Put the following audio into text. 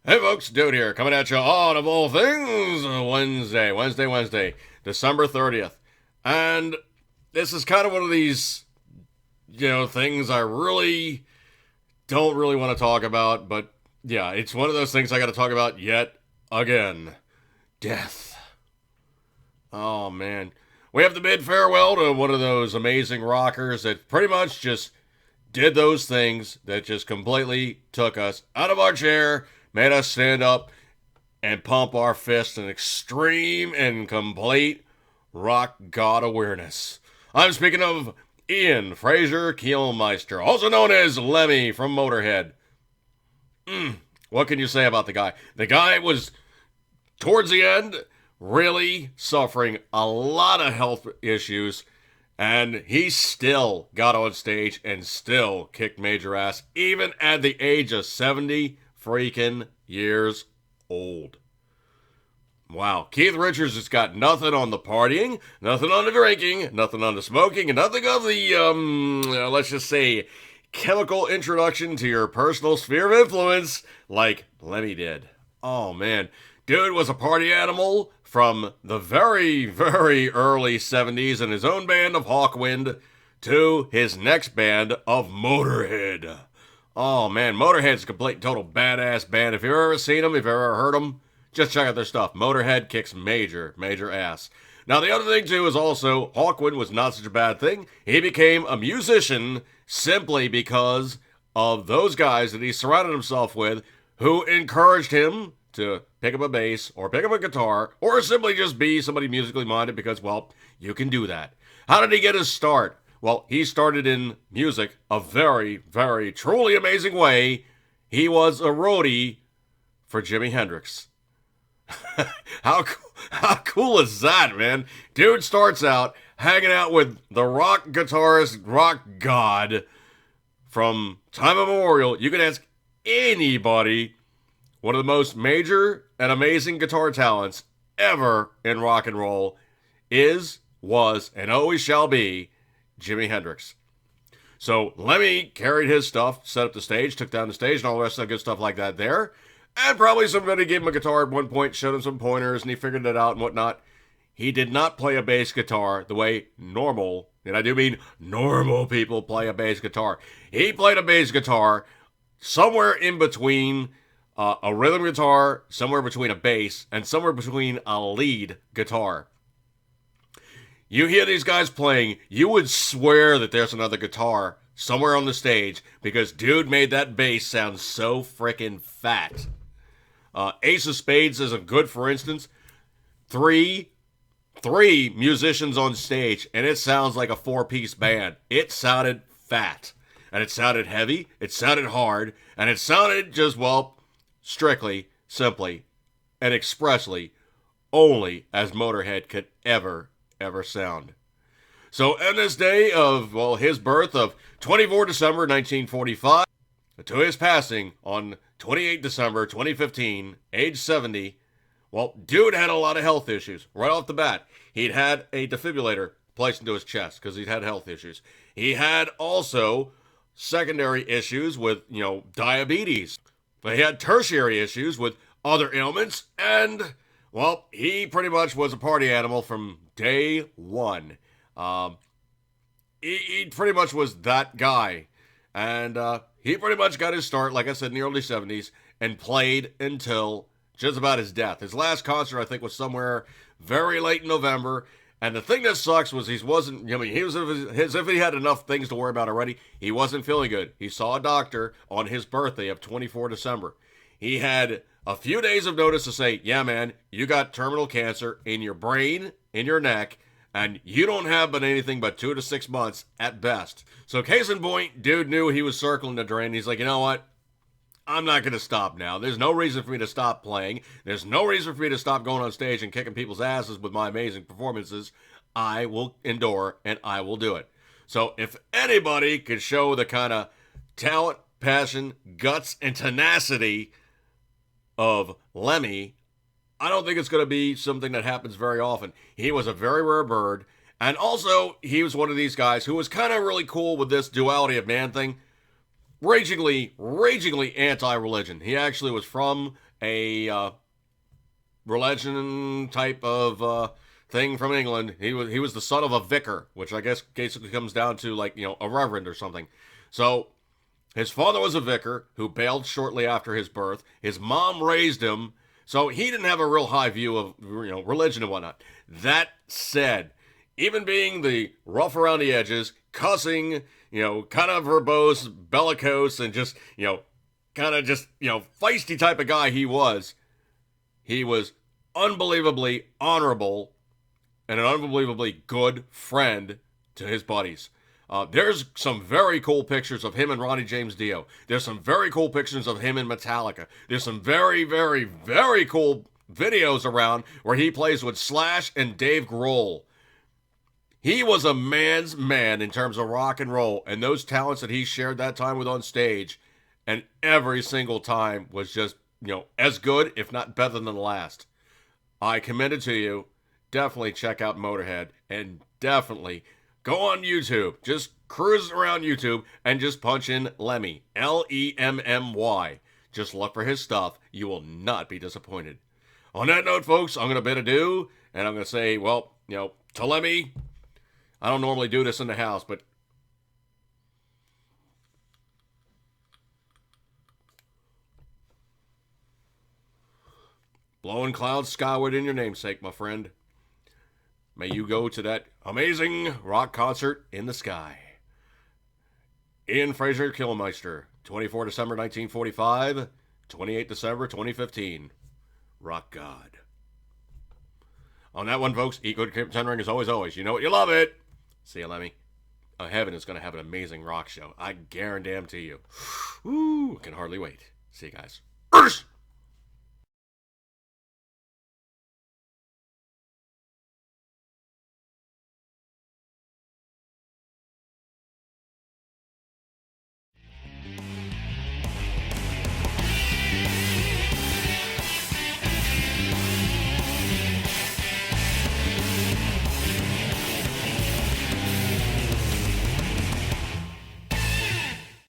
Hey folks, Dude here, coming at you on of all things Wednesday, December 30th. And this is kind of one of these, things I really don't really want to talk about, but yeah, it's one of those things I got to talk about yet again. Death. Oh man. We have to bid farewell to one of those amazing rockers that pretty much just did those things that just completely took us out of our chair, made us stand up and pump our fists in extreme and complete rock god awareness. I'm speaking of Fraser Kilmister, also known as Lemmy from Motorhead. What can you say about the guy? The guy was, towards the end, really suffering a lot of health issues, and he still got on stage and still kicked major ass, even at the age of 70 freaking years old. Wow, Keith Richards has got nothing on the partying, nothing on the drinking, nothing on the smoking, and nothing of the, let's just say, chemical introduction to your personal sphere of influence like Lemmy did. Oh man, dude was a party animal from the very, very early 70s in his own band of Hawkwind to his next band of Motorhead. Oh man, Motorhead's a complete total badass band. If you've ever seen them, if you've ever heard them, just check out their stuff. Motorhead kicks major, major ass. Now the other thing too is also Hawkwind was not such a bad thing. He became a musician simply because of those guys that he surrounded himself with who encouraged him to pick up a bass or pick up a guitar or simply just be somebody musically minded because, well, you can do that. How did he get his start? Well, he started in music a very, very truly amazing way. He was a roadie for Jimi Hendrix. How cool is that, man? Dude starts out hanging out with the rock guitarist, rock god from time immemorial. You can ask anybody. One of the most major and amazing guitar talents ever in rock and roll was, and always shall be, Jimi Hendrix. So Lemmy carried his stuff, set up the stage, took down the stage, and all the rest of the good stuff like that there. And probably somebody gave him a guitar at one point, showed him some pointers, and he figured it out and whatnot. He did not play a bass guitar the way normal, and I do mean normal people play a bass guitar. He played a bass guitar somewhere in between a rhythm guitar, somewhere between a bass, and somewhere between a lead guitar. You hear these guys playing, you would swear that there's another guitar somewhere on the stage because dude made that bass sound so freaking fat. Ace of Spades is a good, for instance. Three musicians on stage, and it sounds like a four-piece band. It sounded fat, and it sounded heavy, it sounded hard, and it sounded just, well, strictly, simply, and expressly only as Motorhead could ever sound. So on this day of, well, his birth of 24 December 1945 to his passing on 28 December 2015, age 70, well, dude had a lot of health issues right off the bat. He'd had a defibrillator placed into his chest because he'd had health issues. He had also secondary issues with, diabetes. But he had tertiary issues with other ailments, and, well, he pretty much was a party animal from day one. He pretty much was that guy. And he pretty much got his start, like I said, in the early 70s, and played until just about his death. His last concert, I think, was somewhere very late in November. And the thing that sucks was he wasn't, he was as if he had enough things to worry about already. He wasn't feeling good. He saw a doctor on his birthday of 24 December. He had a few days of notice to say, yeah, man, you got terminal cancer in your brain, in your neck, and you don't have but anything but 2 to 6 months at best. So case in point, dude knew he was circling the drain. He's like, you know what? I'm not going to stop now. There's no reason for me to stop playing. There's no reason for me to stop going on stage and kicking people's asses with my amazing performances. I will endure and I will do it. So if anybody could show the kind of talent, passion, guts, and tenacity of Lemmy, I don't think it's going to be something that happens very often. He was a very rare bird. And also, he was one of these guys who was kind of really cool with this duality of man thing. Ragingly anti-religion. He actually was from a religion type of thing from England. He was the son of a vicar, which I guess basically comes down to like, a reverend or something. So his father was a vicar who bailed shortly after his birth. His mom raised him, so he didn't have a real high view of religion and whatnot. That said, even being the rough around the edges, cussing, kind of verbose, bellicose, and just, kind of just, feisty type of guy he was unbelievably honorable and an unbelievably good friend to his buddies. There's some very cool pictures of him and Ronnie James Dio. There's some very cool pictures of him and Metallica. There's some very, very, very cool videos around where he plays with Slash and Dave Grohl. He was a man's man in terms of rock and roll, and those talents that he shared that time with on stage, and every single time was just, as good, if not better than the last. I commend it to you. Definitely check out Motorhead, and definitely go on YouTube. Just cruise around YouTube and just punch in Lemmy. Lemmy. Just look for his stuff. You will not be disappointed. On that note, folks, I'm going to bid adieu, and I'm going to say, well, to Lemmy, I don't normally do this in the house, but blowing clouds skyward in your namesake, my friend. May you go to that amazing rock concert in the sky. Ian Fraser, Kilmister, 24 December 1945, 28 December 2015. Rock God. On that one, folks, eat good, keep tendering as always. You know what, you love it. See you, Lemmy. Heaven is going to have an amazing rock show. I guarantee you. Woo, can hardly wait. See you guys.